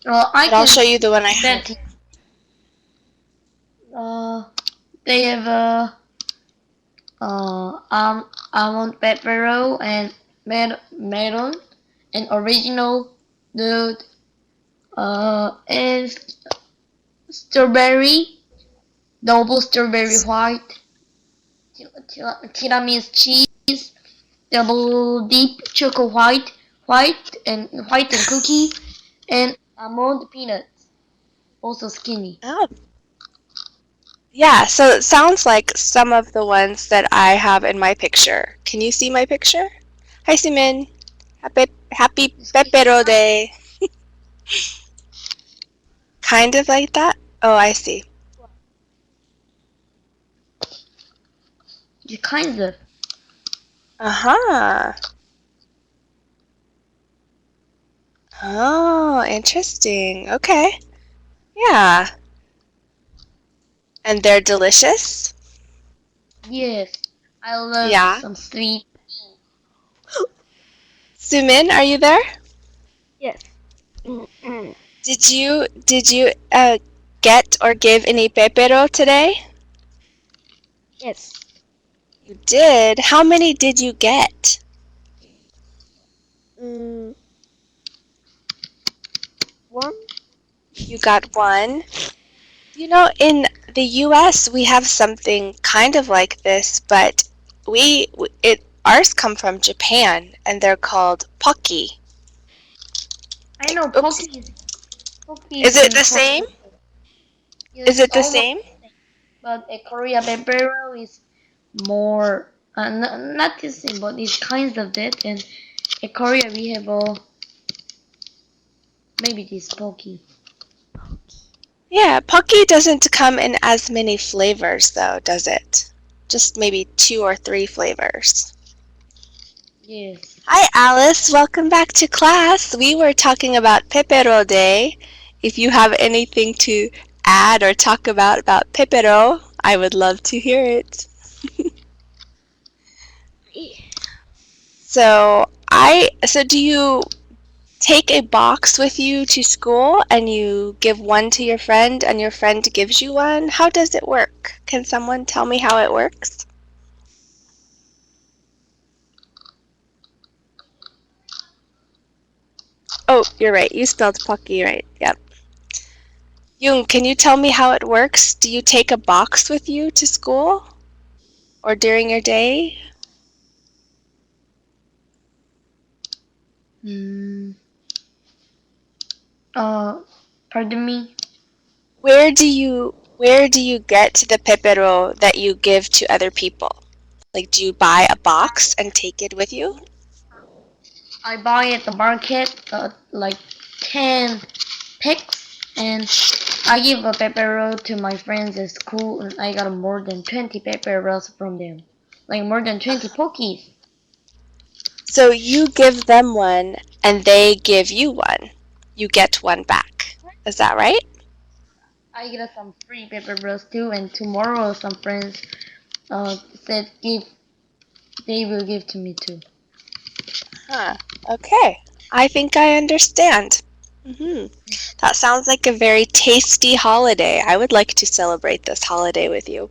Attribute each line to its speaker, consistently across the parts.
Speaker 1: I
Speaker 2: But I'll
Speaker 1: can
Speaker 2: show you the one I have.
Speaker 1: bet. They have almond pepero and melon and original nude and strawberry, double strawberry white, tiramisu cheese, double deep choco white and cookie, and almond peanuts, also skinny.
Speaker 2: Oh, yeah, so it sounds like some of the ones that I have in my picture. Can you see my picture? Hi, Simin. Happy Pepero Day. Kind of like that? Oh, I see.
Speaker 1: Kind of.
Speaker 2: Uh-huh. Oh, interesting. Okay. Yeah. And they're delicious?
Speaker 1: Yes, I love
Speaker 2: Yeah.
Speaker 1: some sweet.
Speaker 2: Sumin, are you there?
Speaker 1: Yes.
Speaker 2: Did you get or give any pepero today?
Speaker 1: Yes.
Speaker 2: You did. How many did you get?
Speaker 1: One.
Speaker 2: You got one. You know, in the US, we have something kind of like this, but ours come from Japan, and they're called pocky.
Speaker 1: I know
Speaker 2: Oops.
Speaker 1: Pocky
Speaker 2: Is
Speaker 1: is
Speaker 2: it
Speaker 1: in
Speaker 2: the same?
Speaker 1: Korea.
Speaker 2: Is
Speaker 1: It's
Speaker 2: it the
Speaker 1: almost
Speaker 2: same?
Speaker 1: the same, but a Korea pepero is more not the same, but it's kinds of that. And in Korea we have maybe this Pocky.
Speaker 2: Yeah, pocky doesn't come in as many flavors, though, does it? Just maybe 2 or 3 flavors.
Speaker 1: Yes.
Speaker 2: Hi, Alice. Welcome back to class. We were talking about Pepero Day. If you have anything to add or talk about Pepero, I would love to hear it. So do you take a box with you to school and you give one to your friend and your friend gives you one? How does it work? Can someone tell me how it works? Oh, you're right. You spelled Pocky right. Yep. Jung, can you tell me how it works? Do you take a box with you to school or during your day?
Speaker 1: Mm, pardon me.
Speaker 2: Where do you get the pepero that you give to other people? Like, do you buy a box and take it with you?
Speaker 1: I buy at the market like 10 packs, and I give a pepero to my friends at school, and I got more than 20 peperos from them, like more than 20 Pokies.
Speaker 2: So you give them one and they give you one. You get one back. Is that right?
Speaker 1: I get some free peperos too, and tomorrow some friends said they will give to me too.
Speaker 2: Huh. Okay. I think I understand. That sounds like a very tasty holiday. I would like to celebrate this holiday with you.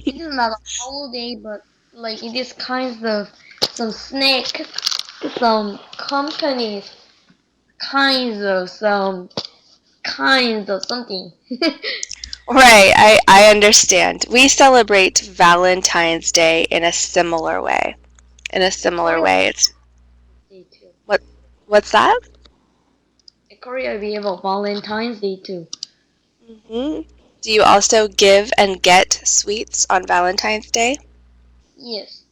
Speaker 1: It is not a holiday, but like it is kind of some snack, some companies, kinds of something.
Speaker 2: Right, I understand. We celebrate Valentine's Day in a similar way. In a similar
Speaker 1: Korea
Speaker 2: way. It's
Speaker 1: Day too.
Speaker 2: what's that?
Speaker 1: In Korea we have a Valentine's Day too.
Speaker 2: hmm Do you also give and get sweets on Valentine's Day?
Speaker 1: Yes,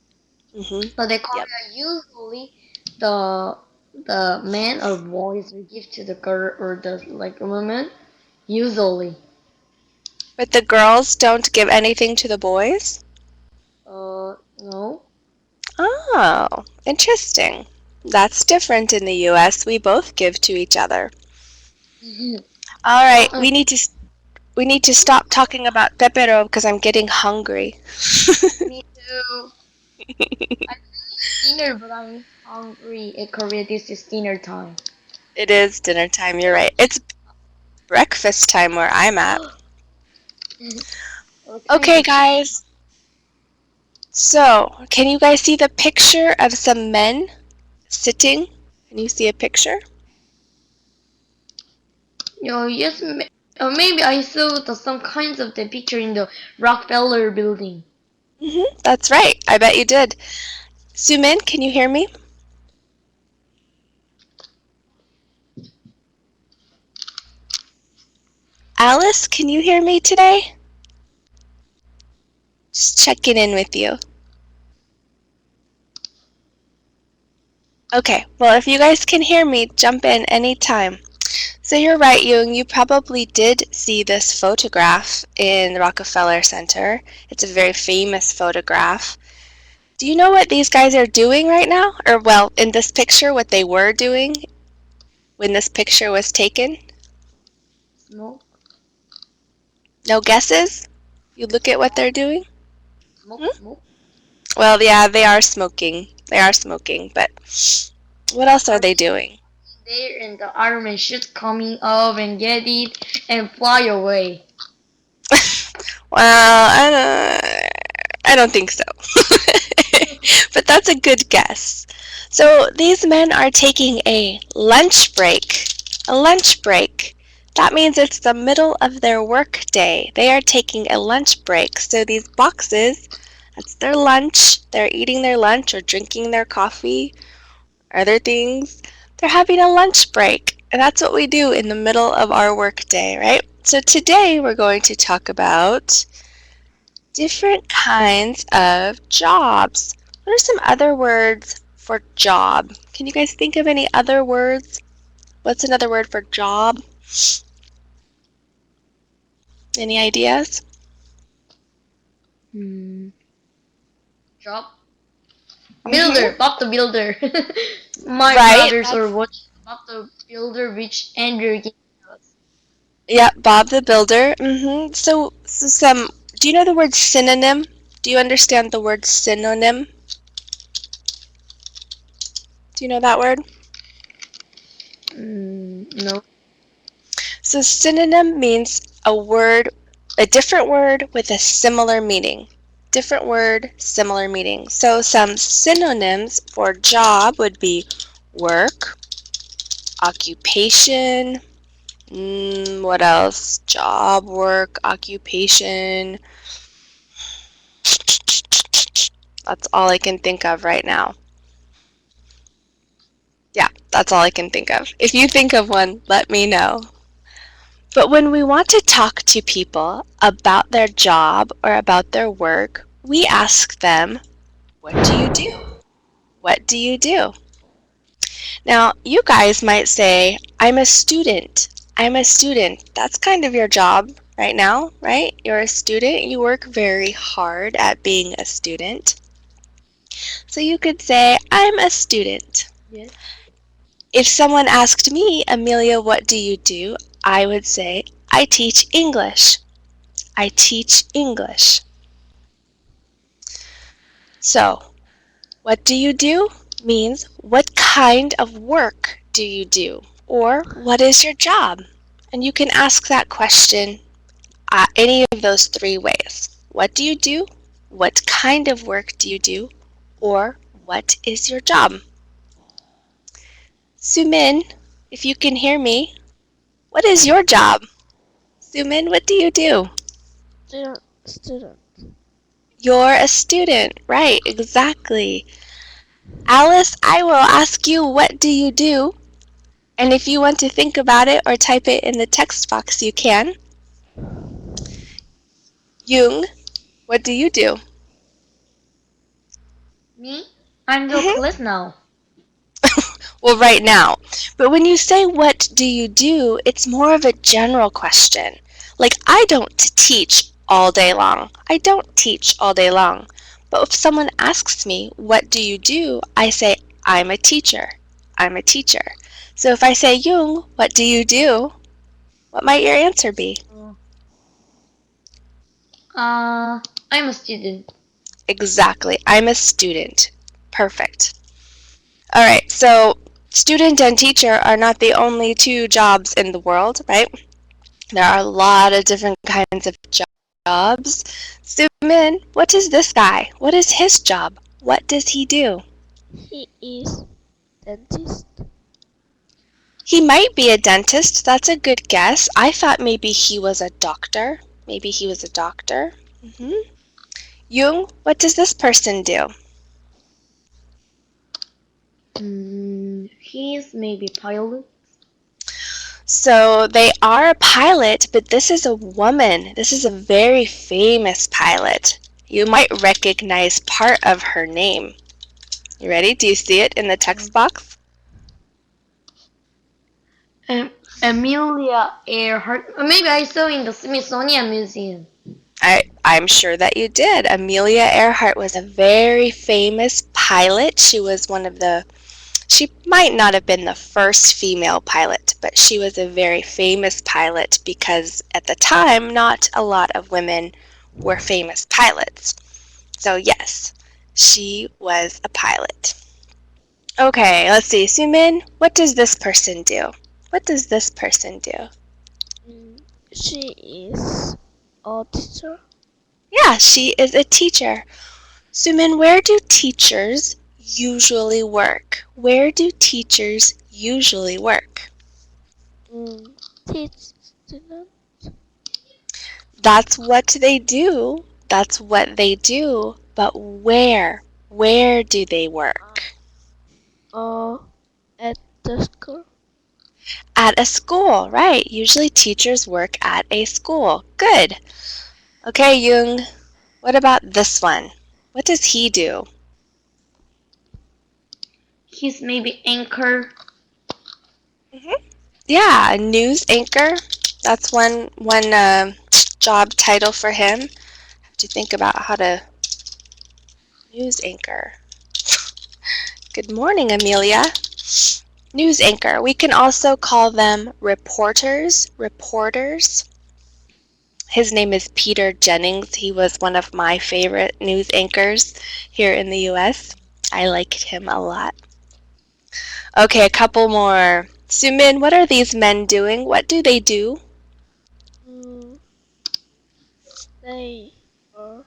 Speaker 2: hmm
Speaker 1: but in
Speaker 2: Yep.
Speaker 1: Korea usually the the man or boys will give to the girl or the like woman usually.
Speaker 2: But the girls don't give anything to the boys?
Speaker 1: No.
Speaker 2: Oh, interesting. That's different in the US. We both give to each other. All right,
Speaker 1: Uh,
Speaker 2: we need to stop talking about pepero because I'm getting hungry.
Speaker 1: Me too. I finished dinner, but I'm hungry. In Korea, this is dinner time.
Speaker 2: It is dinner time, you're right. breakfast time where I'm at. Okay, guys. So, can you guys see the picture of some men sitting? Can you see a picture?
Speaker 1: Yes, maybe I saw some kinds of the picture in the Rockefeller building.
Speaker 2: That's right. I bet you did. Sumin, can you hear me? Alice, can you hear me today? Just checking in with you. Okay, well, if you guys can hear me, jump in anytime. So you're right, Jung, you probably did see this photograph in the Rockefeller Center. It's a very famous photograph. Do you know what these guys are doing right now? Or, well, in this picture, what they were doing when this picture was taken?
Speaker 1: Smoke.
Speaker 2: No guesses? You look at what they're doing?
Speaker 1: Smoke.
Speaker 2: Well, yeah, they are smoking. They are smoking, but what else are they doing?
Speaker 1: There and the army should coming up and get it and fly away.
Speaker 2: Well, I don't think so. But that's a good guess. So these men are taking a lunch break. A lunch break. That means it's the middle of their work day. They are taking a lunch break. So these boxes, that's their lunch. They're eating their lunch or drinking their coffee, other things. They're having a lunch break. And that's what we do in the middle of our work day, right? So today we're going to talk about different kinds of jobs. What are some other words for job? Can you guys think of any other words? What's another word for job? Any ideas?
Speaker 1: Job. Builder. Bob the Builder. My
Speaker 2: Right,
Speaker 1: brothers are watching Bob the Builder, which Andrew gave us.
Speaker 2: Yeah, Bob the Builder. So some, do you know the word synonym? Do you understand the word synonym? Do you know that word?
Speaker 1: No.
Speaker 2: So synonym means a different word with a similar meaning. Different word, similar meaning. So some synonyms for job would be work, occupation, what else? Job, work, occupation. That's all I can think of right now. Yeah, that's all I can think of. If you think of one, let me know. But when we want to talk to people about their job or about their work, we ask them, what do you do? What do you do? Now, you guys might say, I'm a student. I'm a student. That's kind of your job right now, right? You're a student. You work very hard at being a student. So you could say, I'm a student.
Speaker 1: Yes.
Speaker 2: If someone asked me, Amelia, what do you do? I would say, I teach English. I teach English. So, what do you do means what kind of work do you do? Or what is your job? And you can ask that question any of those three ways. What do you do? What kind of work do you do? Or what is your job? Sumin, if you can hear me, what is your job? Sumin, what do you do?
Speaker 1: Student.
Speaker 2: You're a student, right, exactly. Alice, I will ask you, what do you do? And if you want to think about it or type it in the text box, you can. Jung, what do you do?
Speaker 1: Me? I'm the class now.
Speaker 2: Well, right now. But when you say, what do you do, it's more of a general question. Like, I don't teach all day long. I don't teach all day long. But if someone asks me, what do you do? I say, I'm a teacher. I'm a teacher. So if I say, Jung, what do you do? What might your answer be?
Speaker 1: I'm a student.
Speaker 2: Exactly. I'm a student. Perfect. All right. So student and teacher are not the only two jobs in the world, right? There are a lot of different kinds of jobs. Sumin, what is this guy? What is his job? What does he do?
Speaker 3: He is dentist.
Speaker 2: He might be a dentist. That's a good guess. I thought maybe he was a doctor. Maybe he was a doctor. Jung, what does this person do?
Speaker 1: He's maybe pilot.
Speaker 2: So they are a pilot, but this is a woman. This is a very famous pilot. You might recognize part of her name. You ready? Do you see it in the text box?
Speaker 1: Amelia Earhart. Maybe I saw in the Smithsonian Museum.
Speaker 2: I'm sure that you did. Amelia Earhart was a very famous pilot. She was she might not have been the first female pilot, but she was a very famous pilot because at the time, not a lot of women were famous pilots. So yes, she was a pilot. Okay, let's see. Sumin, what does this person do? What does this person do?
Speaker 3: She is a teacher.
Speaker 2: Yeah, she is a teacher. Sumin, where do teachers usually work? Where do teachers usually work?
Speaker 3: Teach students.
Speaker 2: That's what they do. That's what they do. But where? Where do they work?
Speaker 3: At the school.
Speaker 2: At a school, right. Usually teachers work at a school. Good. Okay, Jung, what about this one? What does he do?
Speaker 1: He's maybe anchor.
Speaker 2: Yeah, a news anchor. That's one job title for him. Have to think about how to news anchor. Good morning, Amelia. News anchor. We can also call them reporters. Reporters. His name is Peter Jennings. He was one of my favorite news anchors here in the US. I liked him a lot. Okay, a couple more. Sumin, what are these men doing? What do they do?
Speaker 3: They are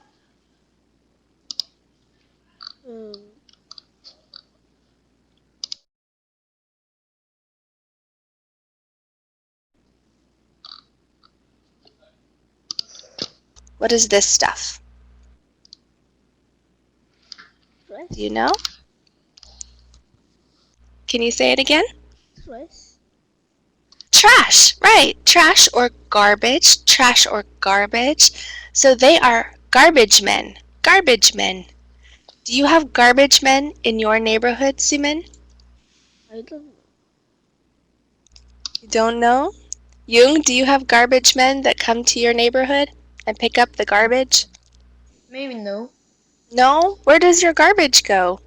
Speaker 2: What is this stuff?
Speaker 3: trash.
Speaker 2: Do you know? Can you say it again?
Speaker 3: Trash.
Speaker 2: Trash, right. Trash or garbage. Trash or garbage. So they are garbage men. Garbage men. Do you have garbage men in your neighborhood, Sumin?
Speaker 3: I don't know.
Speaker 2: You don't know? Jung, do you have garbage men that come to your neighborhood and pick up the garbage?
Speaker 1: Maybe no.
Speaker 2: No? Where does your garbage go?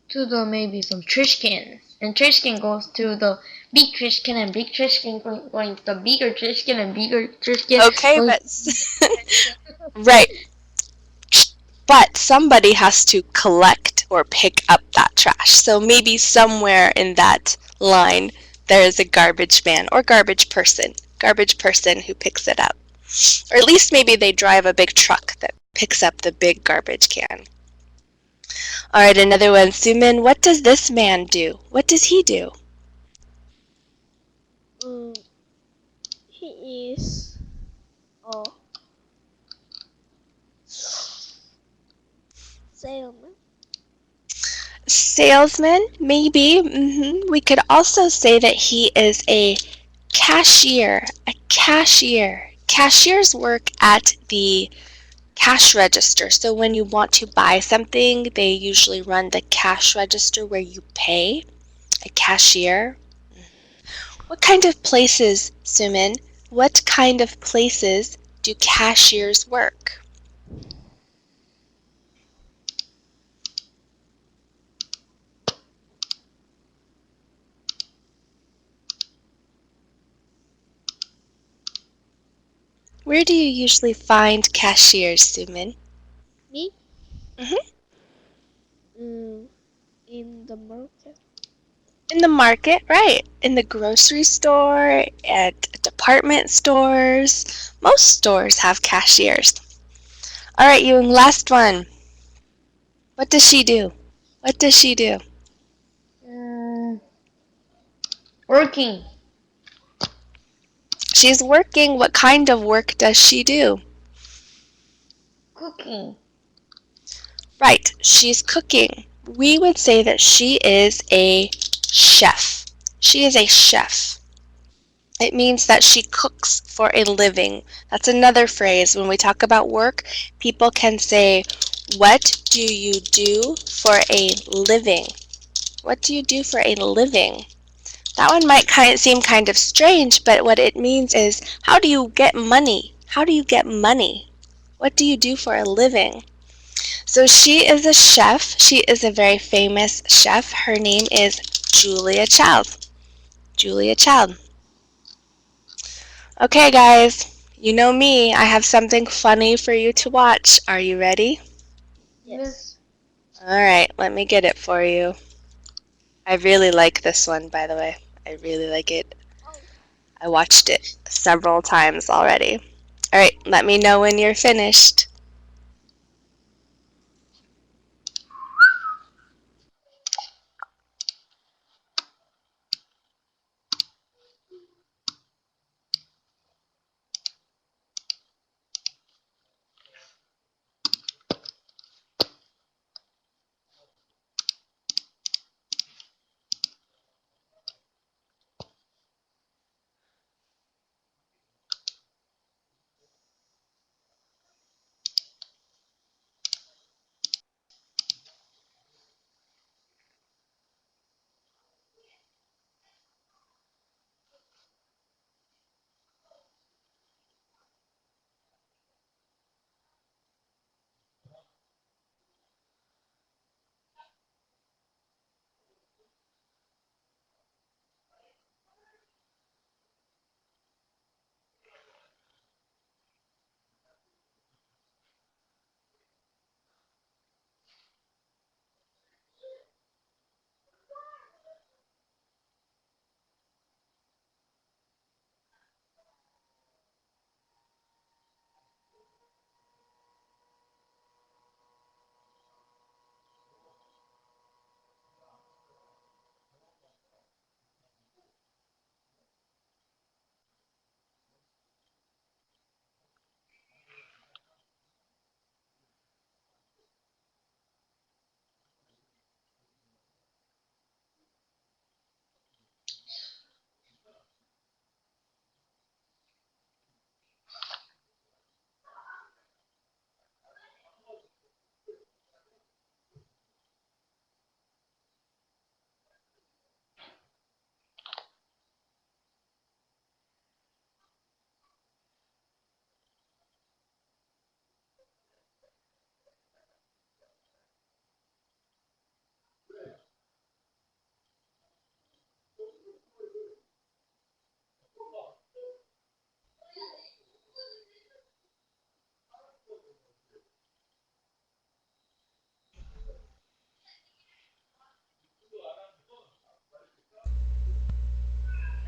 Speaker 1: To the maybe some trash can. And trash can goes to the big trash can, and big trash can going to the bigger trash can, and bigger trash can.
Speaker 2: Okay, but right. But somebody has to collect or pick up that trash. So maybe somewhere in that line there is a garbage man or garbage person who picks it up. Or at least maybe they drive a big truck that picks up the big garbage can. All right, another one. Sumin, what does this man do? What does he do?
Speaker 3: He is a salesman.
Speaker 2: Salesman, maybe. We could also say that he is a cashier. A cashier. Cashiers work at the cash register. So when you want to buy something, they usually run the cash register where you pay. A cashier. What kind of places, Sumin? What kind of places do cashiers work? Where do you usually find cashiers, Sumin?
Speaker 3: Me?
Speaker 2: Mhm.
Speaker 3: In the market.
Speaker 2: In the market, right? In the grocery store, at department stores. Most stores have cashiers. All right, Yung, last one. What does she do? What does she do?
Speaker 1: Working.
Speaker 2: She's working. What kind of work does she do?
Speaker 1: Cooking.
Speaker 2: Right, she's cooking. We would say that she is a chef. She is a chef. It means that she cooks for a living. That's another phrase. When we talk about work, people can say, what do you do for a living? What do you do for a living? That one might seem kind of strange, but what it means is, how do you get money? How do you get money? What do you do for a living? So she is a chef. She is a very famous chef. Her name is Julia Child. Julia Child. Okay, guys, you know me. I have something funny for you to watch. Are you ready?
Speaker 3: Yes.
Speaker 2: All right, let me get it for you. I really like this one, by the way. I really like it. I watched it several times already. All right, let me know when you're finished.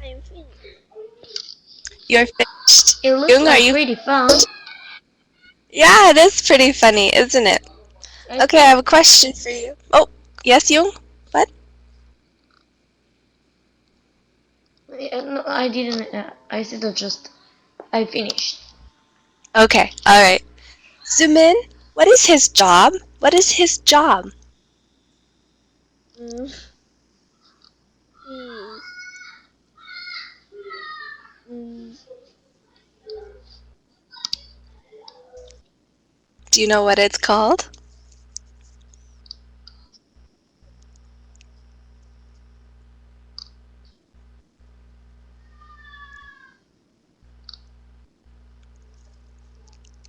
Speaker 3: I'm finished.
Speaker 2: You're finished.
Speaker 1: It looks
Speaker 2: Yung, are
Speaker 1: like
Speaker 2: you?
Speaker 1: pretty fun.
Speaker 2: Yeah, it is pretty funny, isn't it? Okay, I have a question for you. Oh, yes, Yung? What?
Speaker 1: No, I didn't. I said I finished.
Speaker 2: Okay, all right. Sumin, what is his job? What is his job?
Speaker 3: Mm. Mm. Mm.
Speaker 2: Do you know what it's called?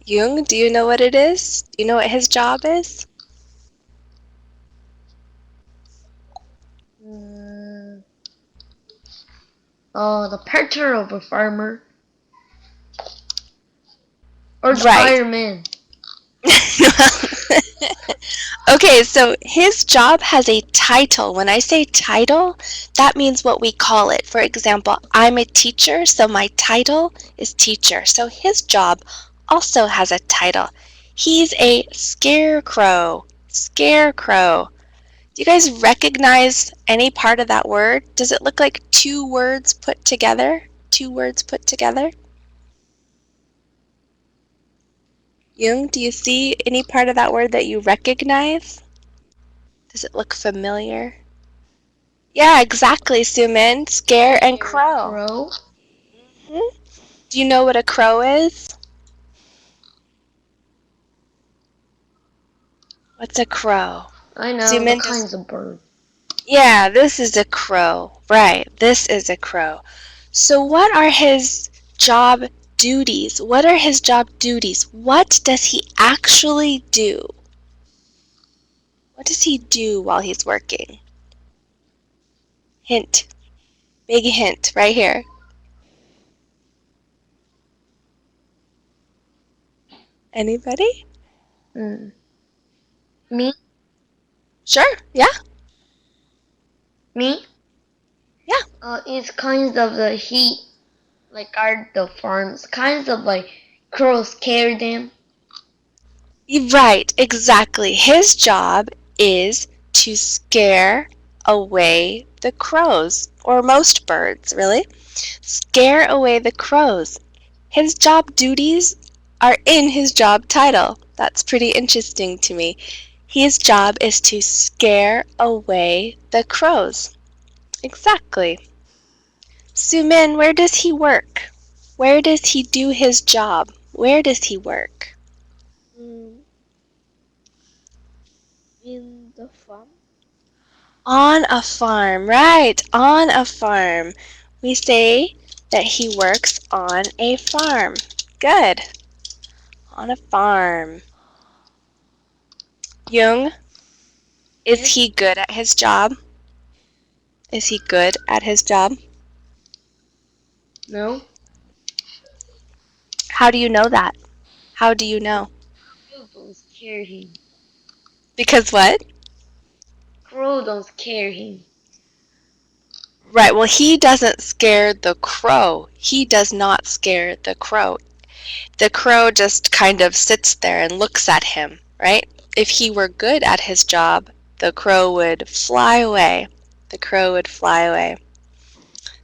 Speaker 2: Yung, do you know what it is? Do you know what his job is?
Speaker 1: The picture of a farmer or the
Speaker 2: Right.
Speaker 1: fireman.
Speaker 2: Okay, Okay, so his job has a title. When I say title, that means what we call it. For example, I'm a teacher, so my title is teacher. So his job also has a title. He's a scarecrow. Scarecrow. Do you guys recognize any part of that word? Does it look like two words put together? Two words put together? Jung, do you see any part of that word that you recognize? Does it look familiar? Yeah, exactly, Sumin. Scare and crow.
Speaker 1: Crow.
Speaker 2: Hmm? Do you know what a crow is? What's a crow?
Speaker 1: I know
Speaker 2: Zoom in
Speaker 1: the
Speaker 2: just-
Speaker 1: kinds of birds.
Speaker 2: Yeah, this is a crow. Right, this is a crow. So what are his job duties? What are his job duties? What does he actually do? What does he do while he's working? Hint. Big hint right here. Anybody?
Speaker 1: Me?
Speaker 2: Sure, yeah.
Speaker 1: Me?
Speaker 2: Yeah.
Speaker 1: It's kinds of the he, like guard the farms. Kinds of like crows scare them.
Speaker 2: Right, exactly. His job is to scare away the crows, or most birds, really. Scare away the crows. His job duties are in his job title. That's pretty interesting to me. His job is to scare away the crows. Exactly. Sumin, where does he work? Where does he do his job? Where does he work?
Speaker 3: In the farm.
Speaker 2: On a farm, right, on a farm. We say that he works on a farm. Good. On a farm. Jung, is he good at his job? Is he good at his job?
Speaker 1: No?
Speaker 2: How do you know that? How do you know?
Speaker 1: Crows don't scare him.
Speaker 2: Because what?
Speaker 1: Crows don't scare him.
Speaker 2: Right, well, he doesn't scare the crow. He does not scare the crow. The crow just kind of sits there and looks at him, right? If he were good at his job, the crow would fly away. The crow would fly away.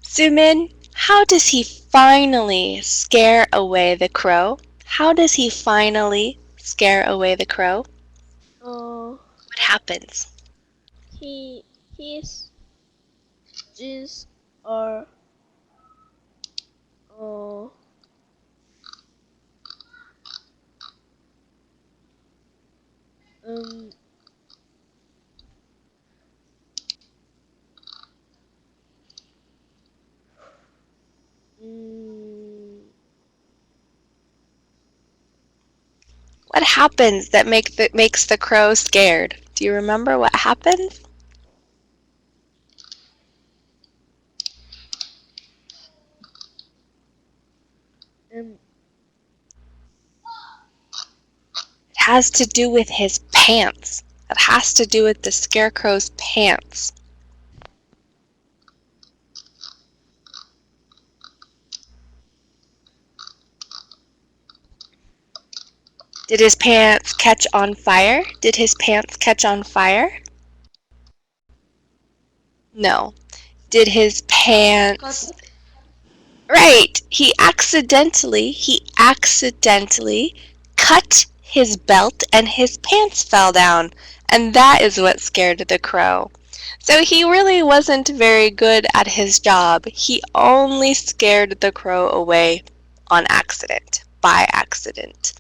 Speaker 2: Sumin, how does he finally scare away the crow? How does he finally scare away the crow? What happens?
Speaker 3: His jeans are um
Speaker 2: What happens that makes the crow scared? Do you remember what happens? It has to do with his pants. It has to do with the scarecrow's pants. Did his pants catch on fire? Did his pants catch on fire? No. Did his pants... Right! He accidentally cut his belt and his pants fell down. And that is what scared the crow. So he really wasn't very good at his job. He only scared the crow away on accident, by accident.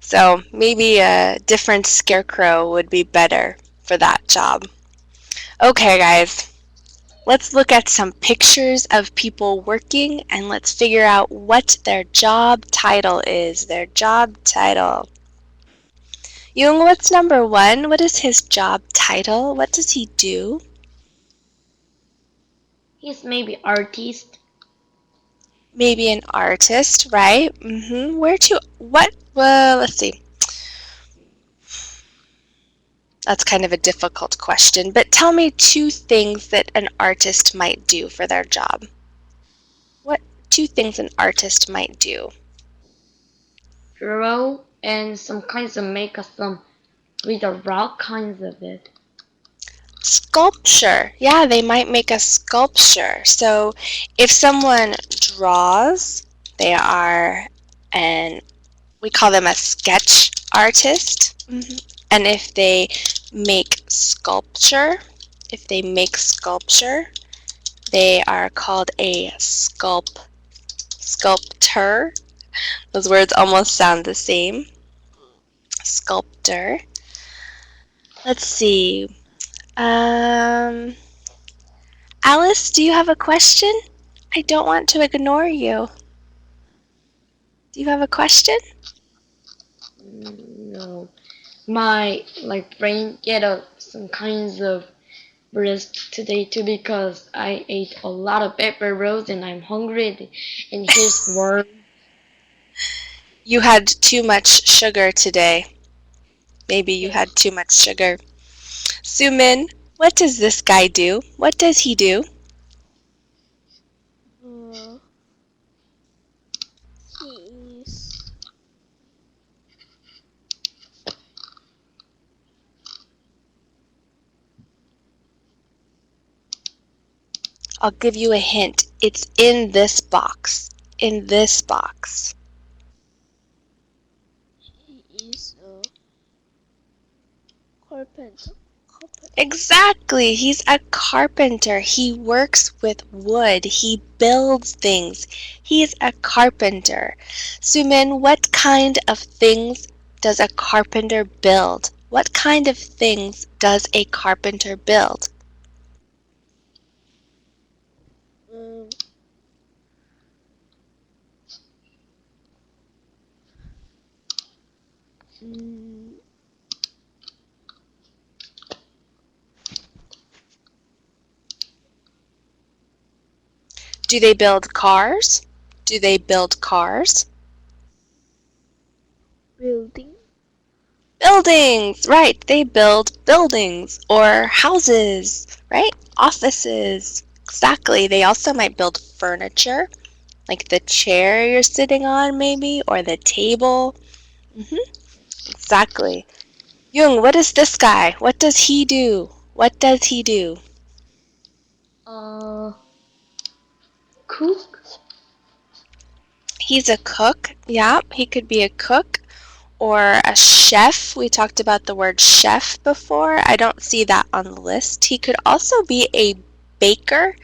Speaker 2: So maybe a different scarecrow would be better for that job. Okay, guys, let's look at some pictures of people working and let's figure out what their job title is. Their job title. Jung, what's number one? What is his job title? What does he do?
Speaker 1: He's maybe artist.
Speaker 2: Maybe an artist, right? Where to, what, well, let's see. That's kind of a difficult question, but tell me 2 things that an artist might do for their job. What 2 things an artist might do?
Speaker 1: Draw and some kinds of make some with the rock kinds of it.
Speaker 2: Sculpture. Yeah, they might make a sculpture. So if someone draws, they are we call them a sketch artist. And if they make sculpture, they are called a sculptor. Those words almost sound the same. Sculptor. Let's see. Alice, do you have a question? I don't want to ignore you. Do you have a question?
Speaker 1: No. My brain get some kinds of rest today too because I ate a lot of pepper rolls and I'm hungry and here's worm.
Speaker 2: You had too much sugar today. Maybe you had too much sugar. Sumin, what does this guy do? What does he do?
Speaker 3: He is
Speaker 2: I'll give you a hint. It's in this box. In this box.
Speaker 3: a carpenter.
Speaker 2: Exactly. He's a carpenter. He works with wood. He builds things. He's a carpenter. Sumin, what kind of things does a carpenter build? What kind of things does a carpenter build? Do they build cars? Do they build cars?
Speaker 3: Building.
Speaker 2: Buildings, right. They build buildings or houses, right? Offices. Exactly. They also might build furniture, like the chair you're sitting on maybe, or the table. Exactly. Jung, what is this guy? What does he do? What does he do?
Speaker 1: Cook?
Speaker 2: He's a cook. Yeah, he could be a cook or a chef. We talked about the word chef before. I don't see that on the list. He could also be a baker.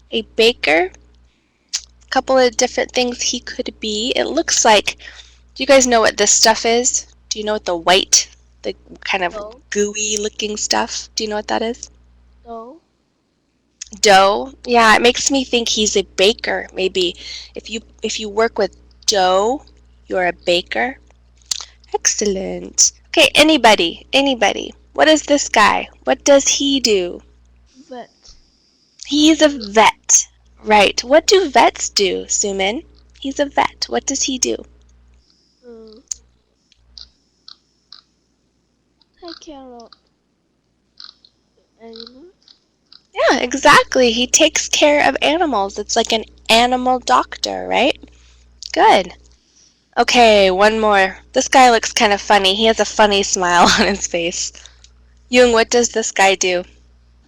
Speaker 2: A baker. A couple of different things he could be. It looks like, do you guys know what this stuff is? Do you know what the kind of
Speaker 3: No.
Speaker 2: gooey looking stuff? Do you know what that is?
Speaker 3: No.
Speaker 2: Dough. Yeah, it makes me think he's a baker. Maybe if you work with dough, you're a baker. Excellent. Okay, anybody. What is this guy? What does he do?
Speaker 3: Vet.
Speaker 2: He's a vet. Right. What do vets do, Sumin? He's a vet. What does he do?
Speaker 3: Take care of animals.
Speaker 2: Yeah, exactly. He takes care of animals. It's like an animal doctor, right? Good. Okay, one more. This guy looks kind of funny. He has a funny smile on his face. Jung, what does this guy do?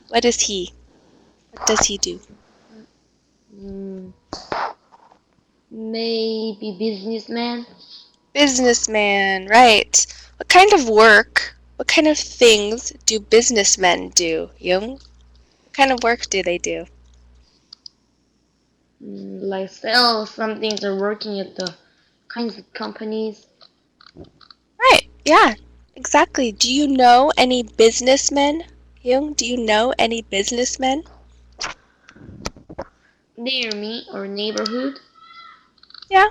Speaker 2: What is he? What does he do?
Speaker 1: Maybe businessman?
Speaker 2: Businessman, right. What kind of work, what kind of things do businessmen do, Jung? What kind of work do they do?
Speaker 1: Like sell some things or working at the kinds of companies.
Speaker 2: Right, yeah, exactly. Do you know any businessmen, Jung? Do you know any businessmen?
Speaker 1: Near me or neighborhood?
Speaker 2: Yeah.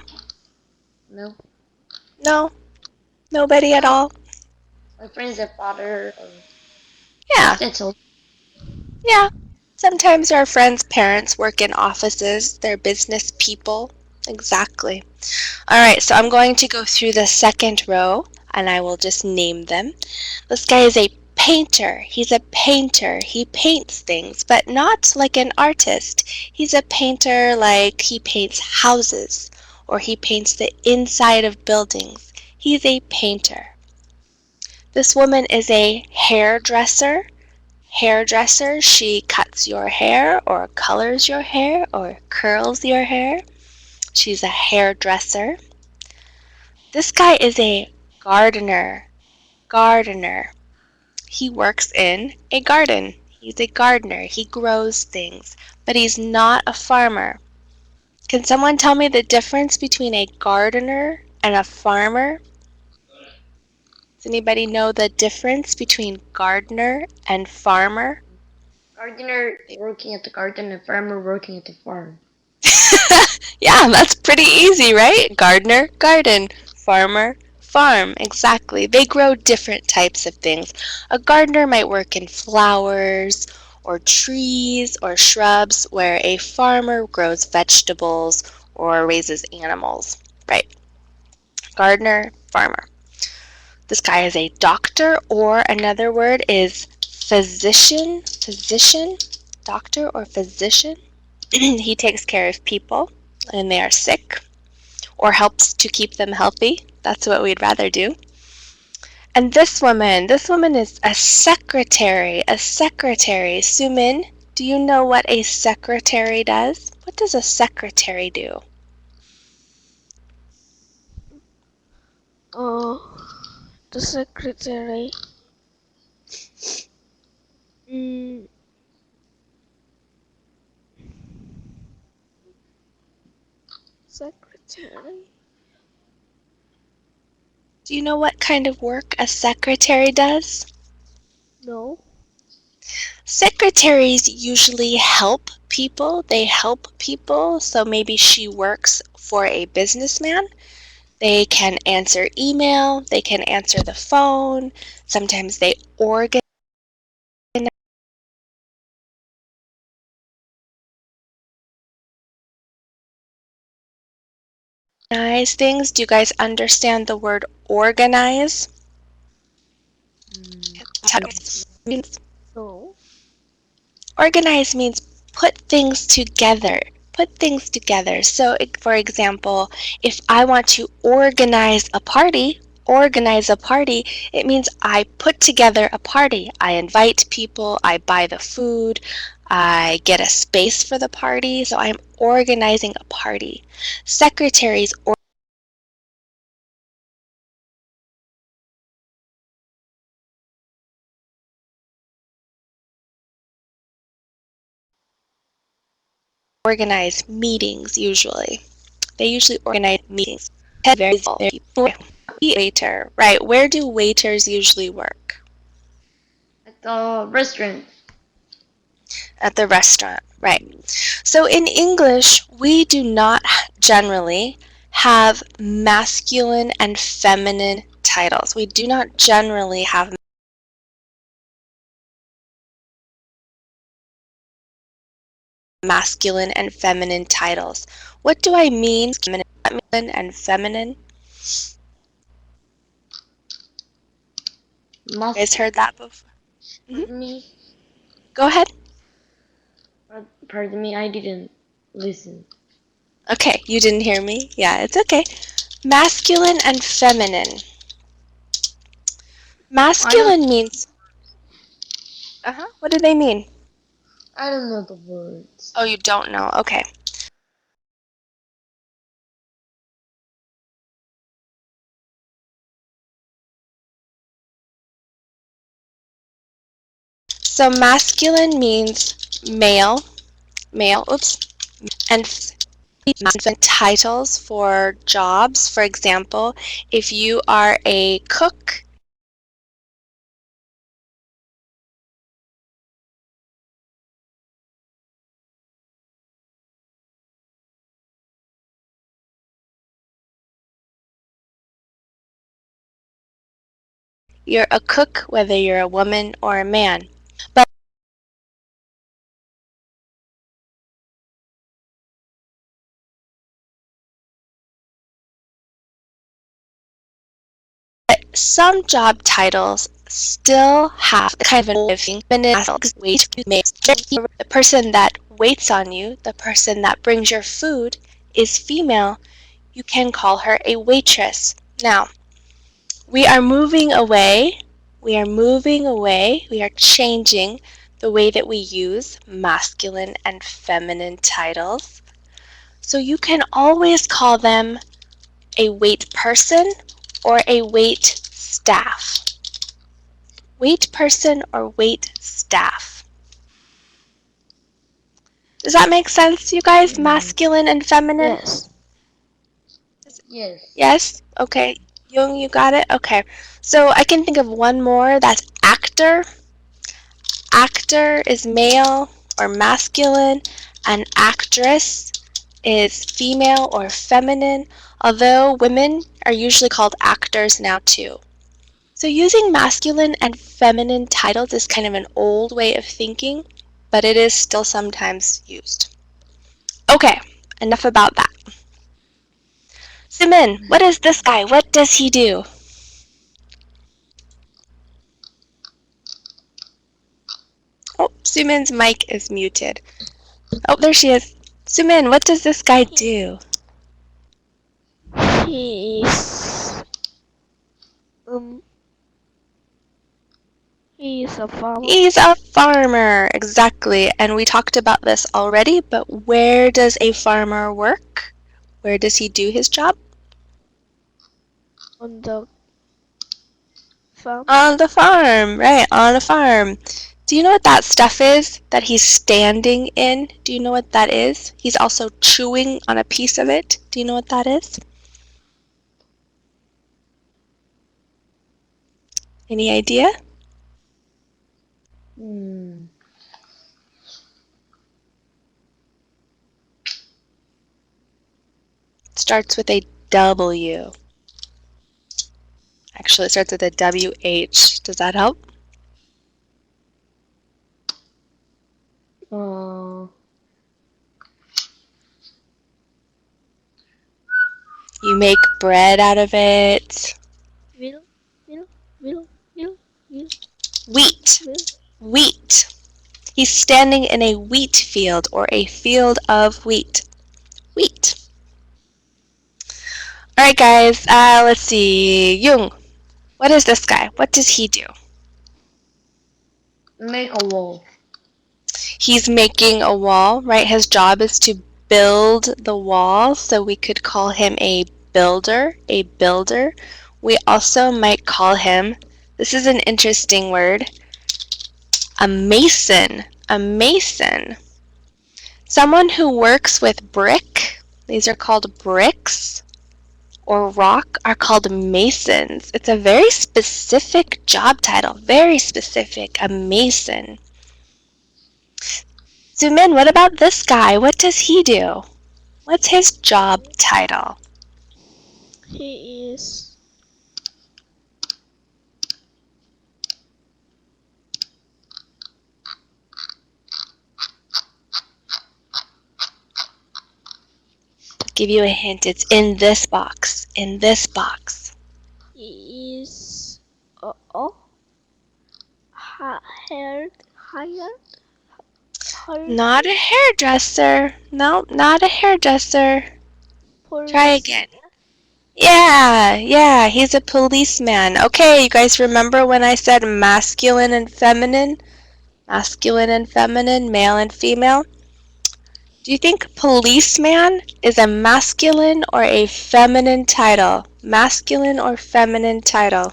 Speaker 1: No.
Speaker 2: No, nobody at all.
Speaker 1: My friends are father or
Speaker 2: Yeah,
Speaker 1: that's all.
Speaker 2: yeah. Sometimes our friends' parents work in offices. They're business people. Exactly. All right, so I'm going to go through the second row, and I will just name them. This guy is a painter. He's a painter. He paints things, but not like an artist. He's a painter like he paints houses or he paints the inside of buildings. He's a painter. This woman is a hairdresser. Hairdresser, she cuts your hair or colors your hair or curls your hair. She's a hairdresser. This guy is a gardener. Gardener. He works in a garden. He's a gardener. He grows things, but he's not a farmer. Can someone tell me the difference between a gardener and a farmer? Does anybody know the difference between gardener and farmer?
Speaker 1: Gardener working at the garden and farmer working at the farm.
Speaker 2: Yeah, that's pretty easy, right? Gardener, garden. Farmer, farm. Exactly. They grow different types of things. A gardener might work in flowers or trees or shrubs, where a farmer grows vegetables or raises animals, right? Gardener, farmer. This guy is a doctor, or another word is physician. Physician, doctor or physician. He takes care of people when they are sick or helps to keep them healthy. That's what we'd rather do. And this woman is a secretary. A secretary. Sumin, do you know what a secretary does? What does a secretary do?
Speaker 3: The secretary. Secretary.
Speaker 2: Do you know what kind of work a secretary does?
Speaker 3: No.
Speaker 2: Secretaries usually help people. They help people. So maybe she works for a businessman. They can answer email. They can answer the phone. Sometimes they organize things. Do you guys understand the word organize?
Speaker 3: No.
Speaker 2: Organize means put things together. Put things together. So, for example, if I want to organize a party, it means I put together a party. I invite people, I buy the food, I get a space for the party, so I'm organizing a party. Secretaries organize meetings usually. They usually organize meetings. Waiter, right? Where do waiters usually work?
Speaker 1: At the restaurant.
Speaker 2: At the restaurant, right? So in English, we do not generally have masculine and feminine titles. We do not generally have masculine and feminine titles. What do I mean masculine and feminine? You guys heard that before?
Speaker 1: Pardon me.
Speaker 2: Go ahead.
Speaker 1: Pardon me, I didn't listen.
Speaker 2: Okay, you didn't hear me? Yeah, it's okay. Masculine and feminine. Masculine means... What do they mean?
Speaker 1: I don't know the words.
Speaker 2: Oh, you don't know. Okay. So masculine means male, and titles for jobs. For example, if you are a cook, you're a cook whether you're a woman or a man. But some job titles still have a kind of an living wait to make the person that waits on you, the person that brings your food, is female. You can call her a waitress. Now, we are moving away. We are changing the way that we use masculine and feminine titles. So you can always call them a wait person or a wait staff. Wait person or wait staff. Does that make sense, you guys? Masculine and feminine?
Speaker 3: Yes.
Speaker 1: Yes.
Speaker 2: Yes? Okay. Jung, you got it? Okay. So I can think of one more. That's actor. Actor is male or masculine, and actress is female or feminine, although women are usually called actors now too. So using masculine and feminine titles is kind of an old way of thinking, but it is still sometimes used. Okay, enough about that. Simin, what is this guy? What does he do? Oh, Sumin's mic is muted. Oh, there she is. Sumin, what does this guy do?
Speaker 3: He is he is a farmer.
Speaker 2: He's a farmer, exactly. And we talked about this already, but where does a farmer work? Where does he do his job?
Speaker 3: On the farm.
Speaker 2: On the farm, right, on a farm. Do you know what that stuff is that he's standing in? Do you know what that is? He's also chewing on a piece of it. Do you know what that is? Any idea? Starts with a W. Actually, it starts with a WH. Does that help? You make bread out of it.
Speaker 3: Will.
Speaker 2: Wheat. Wheat. He's standing in a wheat field or a field of wheat. Wheat. All right, guys. Let's see. Jung, what is this guy? What does he do?
Speaker 1: Make a wall.
Speaker 2: He's making a wall, right? His job is to build the wall, so we could call him a builder. A builder. We also might call him, this is an interesting word, a mason. A mason. Someone who works with brick, these are called bricks, or rock, are called masons. It's a very specific job title, very specific, a mason. Sumin, what about this guy? What does he do? What's his job title?
Speaker 3: He is
Speaker 2: Give you a hint. It's in this box. In this box.
Speaker 3: he is
Speaker 2: Not a hairdresser. No, not a hairdresser. Try again. Yeah, he's a policeman. Okay, you guys remember when I said masculine and feminine? Masculine and feminine, male and female? Do you think policeman is a masculine or a feminine title? Masculine or feminine title?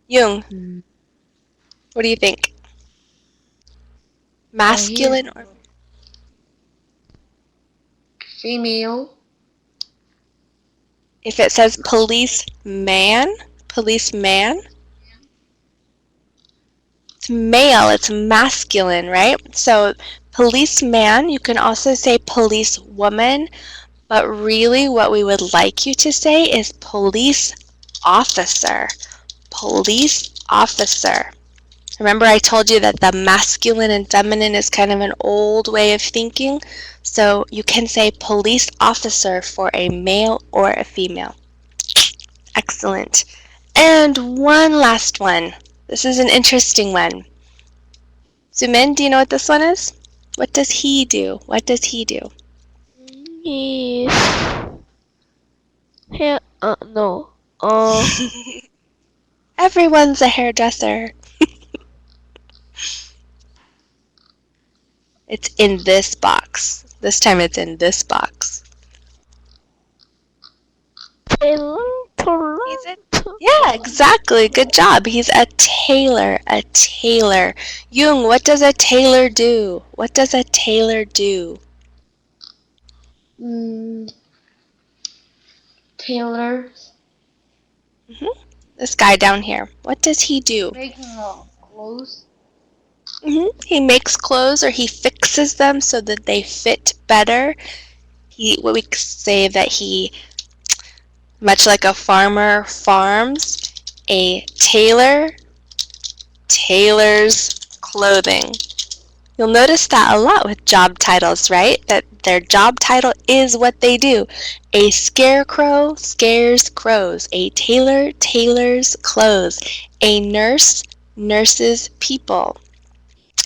Speaker 2: Jung, what do you think? Masculine or
Speaker 1: Female.
Speaker 2: if it says policeman, policeman, it's male, it's masculine, right? So policeman, you can also say policewoman, but really what we would like you to say is police officer. Police officer. Remember I told you that the masculine and feminine is kind of an old way of thinking? So you can say police officer for a male or a female. Excellent. And one last one. This is an interesting one. Sumin, do you know what this one is? What does he do? What does he do?
Speaker 3: Is hair? No.
Speaker 2: Everyone's a hairdresser. It's in this box. This time it's in this box.
Speaker 3: Tailor.
Speaker 2: He's a Yeah, exactly. Good job. He's a tailor. A tailor. Jung, what does a tailor do? What does a tailor do?
Speaker 1: Tailors.
Speaker 2: This guy down here. What does he do?
Speaker 1: Making clothes.
Speaker 2: He makes clothes, or he fixes them so that they fit better. What we say that he, much like a farmer farms, a tailor tailors clothing. You'll notice that a lot with job titles, right? That their job title is what they do. A scarecrow scares crows. A tailor tailors clothes. A nurse nurses people.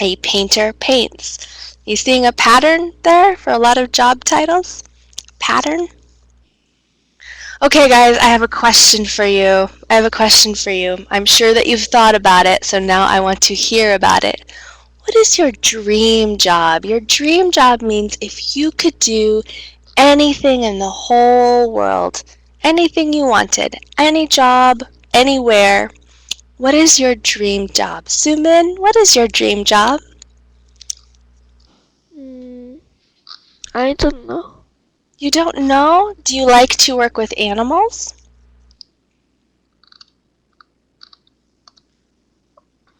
Speaker 2: A painter paints. You seeing a pattern there for a lot of job titles? Pattern? Okay, guys, I have a question for you. I'm sure that you've thought about it, so now I want to hear about it. What is your dream job? Your dream job means if you could do anything in the whole world, anything you wanted, any job, anywhere. What is your dream job? Sumin, what is your dream job?
Speaker 3: I don't know.
Speaker 2: You don't know? Do you like to work with animals?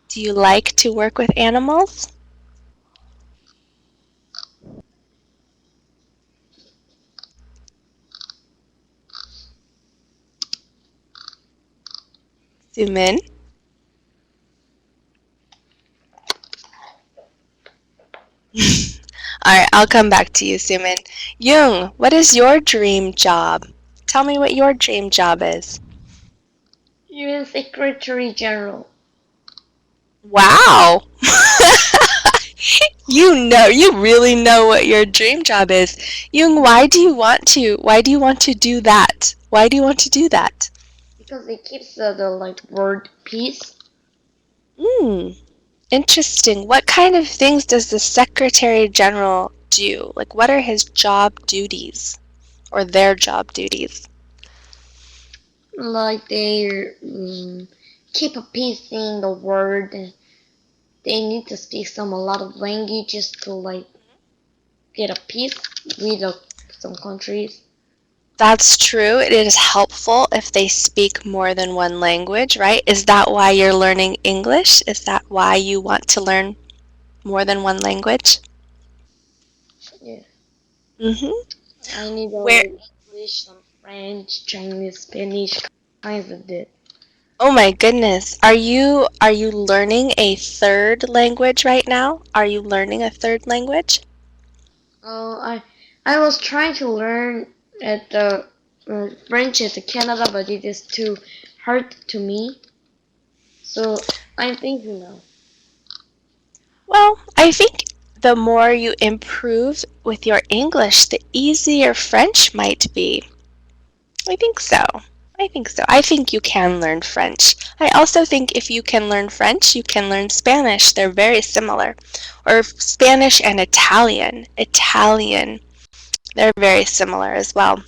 Speaker 2: Do you like to work with animals? Sumin? Alright, I'll come back to you, Sumin. Jung, what is your dream job? Tell me what your dream job is.
Speaker 1: UN Secretary General.
Speaker 2: Wow! You really know what your dream job is. Jung, why do you want to do that? Why do you want to do that?
Speaker 1: Because it keeps the word peace.
Speaker 2: Interesting. What kind of things does the Secretary General do? Like, what are his job duties? Or their job duties?
Speaker 1: Like they keep appeasing the world. They need to speak a lot of languages to get a peace with some countries.
Speaker 2: That's true. It is helpful if they speak more than one language, right? Is that why you're learning English? Is that why you want to learn more than one language?
Speaker 1: Yeah.
Speaker 2: Mm-hmm.
Speaker 1: I need to learn English, some French, Chinese, Spanish, kinds of it.
Speaker 2: Oh my goodness. Are you learning a third language right now? Are you learning a third language?
Speaker 1: Oh, I was trying to learn at the French at Canada, but it is too hard to me. So I'm thinking now.
Speaker 2: Well, I think the more you improve with your English, the easier French might be. I think so. I think you can learn French. I also think if you can learn French, you can learn Spanish. They're very similar. Or Spanish and Italian. They're very similar as well.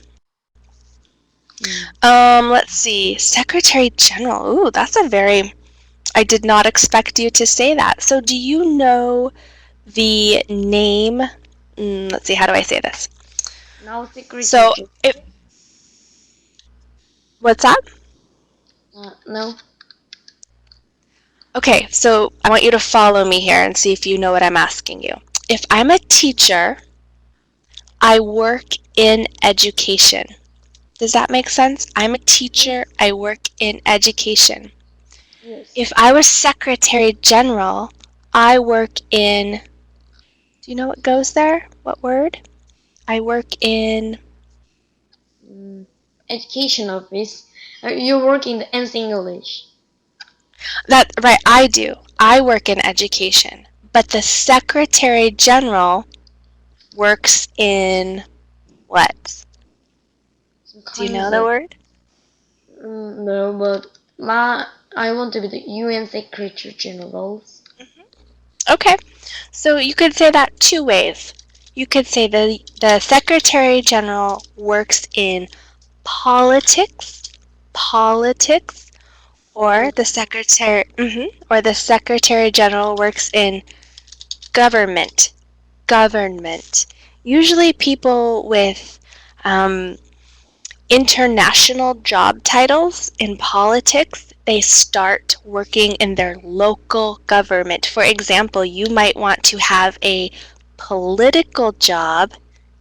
Speaker 2: Let's see. Secretary General. Ooh, that's I did not expect you to say that. So do you know the name? Let's see, how do I say this?
Speaker 1: Now Secretary.
Speaker 2: So, what's that?
Speaker 1: No.
Speaker 2: Okay, so I want you to follow me here and see if you know what I'm asking you. If I'm a teacher, I work in education. Does that make sense? I'm a teacher, I work in education.
Speaker 3: Yes.
Speaker 2: If I was Secretary General, I work in, do you know what goes there? What word? I work in,
Speaker 1: Education office. You work in the ANSEnglish.
Speaker 2: that, right, I do. I work in education. But the Secretary General works in what? Do you know the word?
Speaker 1: No, but I want to be the UN Secretary General.
Speaker 2: Okay, so you could say that two ways. You could say the Secretary General works in politics, or the Secretary General works in government. Usually people with international job titles in politics, they start working in their local government. For example, you might want to have a political job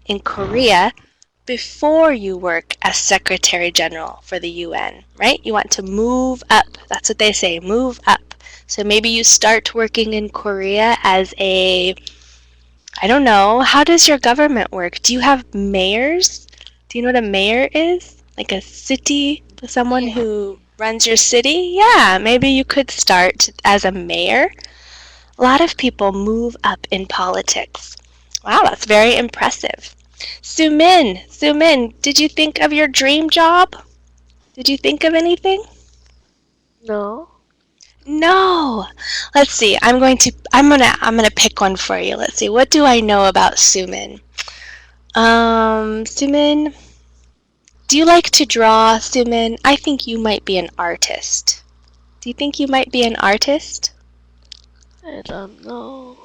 Speaker 2: in Korea before you work as Secretary General for the UN, right? You want to move up. That's what they say, move up. So maybe you start working in Korea as a, I don't know, how does your government work? Do you have mayors? Do you know what a mayor is? Like a city, someone who runs your city? Yeah, maybe you could start as a mayor. A lot of people move up in politics. Wow, that's very impressive. Sumin, did you think of your dream job? Did you think of anything?
Speaker 3: No.
Speaker 2: No. Let's see. I'm gonna pick one for you. Let's see. What do I know about Sumin? Sumin, do you like to draw, Sumin? I think you might be an artist. Do you think you might be an artist?
Speaker 3: I don't know.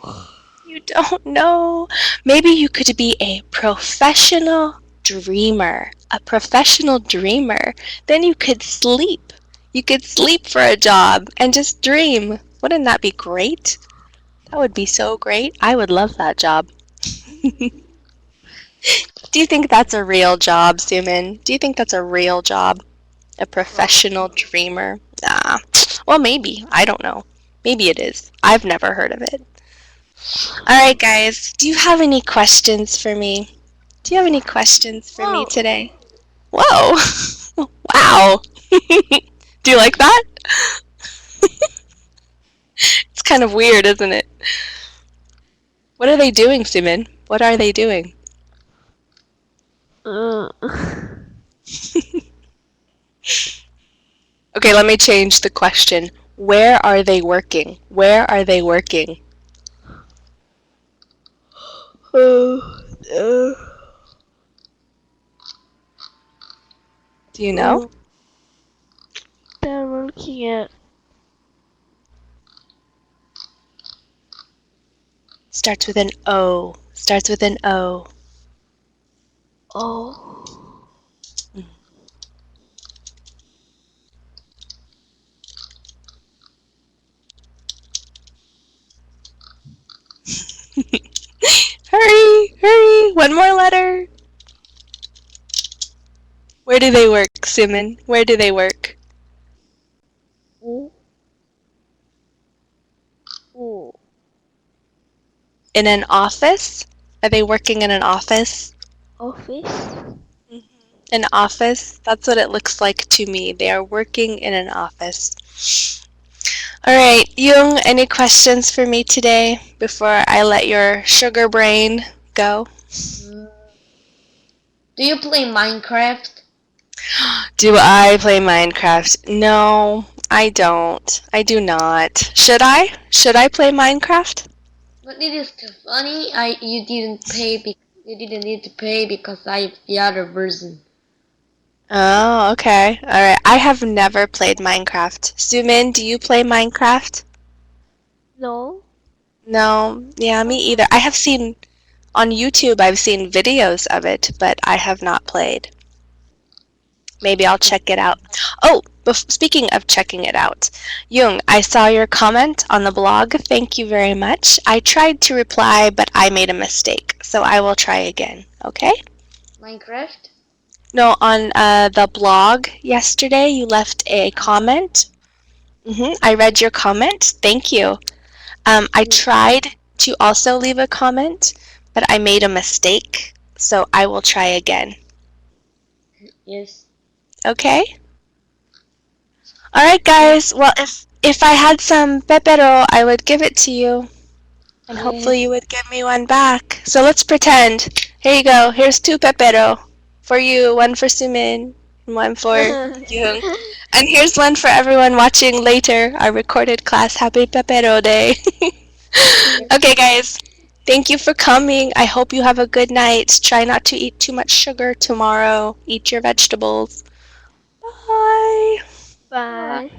Speaker 2: You don't know. Maybe you could be a professional dreamer. A professional dreamer. Then you could sleep. You could sleep for a job and just dream. Wouldn't that be great? That would be so great. I would love that job. Do you think that's a real job, Sumin? Do you think that's a real job? A professional dreamer? Nah. Well, maybe. I don't know. Maybe it is. I've never heard of it. Alright, guys. Do you have any questions for me? Do you have any questions for me today? Whoa! Wow! Do you like that? It's kind of weird, isn't it? What are they doing, Sumin? What are they doing? Okay, let me change the question. Where are they working? Where are they working? Do you know?
Speaker 3: They're working at
Speaker 2: Starts with an O. Starts with an O. Hurry! Hurry! One more letter. Where do they work, Simon? Where do they work? In an office? Are they working in an office?
Speaker 3: office.
Speaker 2: An office? That's what it looks like to me. They are working in an office. Alright, Jung, any questions for me today before I let your sugar brain go?
Speaker 1: Do you play Minecraft?
Speaker 2: Do I play Minecraft? No, I don't. I do not. Should I? Should I play Minecraft?
Speaker 1: But it is too funny. You didn't need to pay because I have the other version.
Speaker 2: Oh, okay. Alright. I have never played Minecraft. Sumin, do you play Minecraft?
Speaker 3: No.
Speaker 2: No. Yeah, me either. I have seen on YouTube, I've seen videos of it, but I have not played. Maybe I'll check it out. Oh, speaking of checking it out, Jung, I saw your comment on the blog. Thank you very much. I tried to reply, but I made a mistake, so I will try again, okay?
Speaker 1: Minecraft?
Speaker 2: No, on the blog yesterday, you left a comment. I read your comment. Thank you. I tried to also leave a comment, but I made a mistake, so I will try again.
Speaker 1: Yes.
Speaker 2: Okay? Alright guys, well if I had some pepero, I would give it to you. And hopefully you would give me one back. So let's pretend. Here you go. Here's 2 pepero. For you, 1 for Sumin, and 1 for Young. And here's 1 for everyone watching later, our recorded class. Happy Pepero Day. Okay guys, thank you for coming. I hope you have a good night. Try not to eat too much sugar tomorrow. Eat your vegetables. Bye.
Speaker 3: Bye.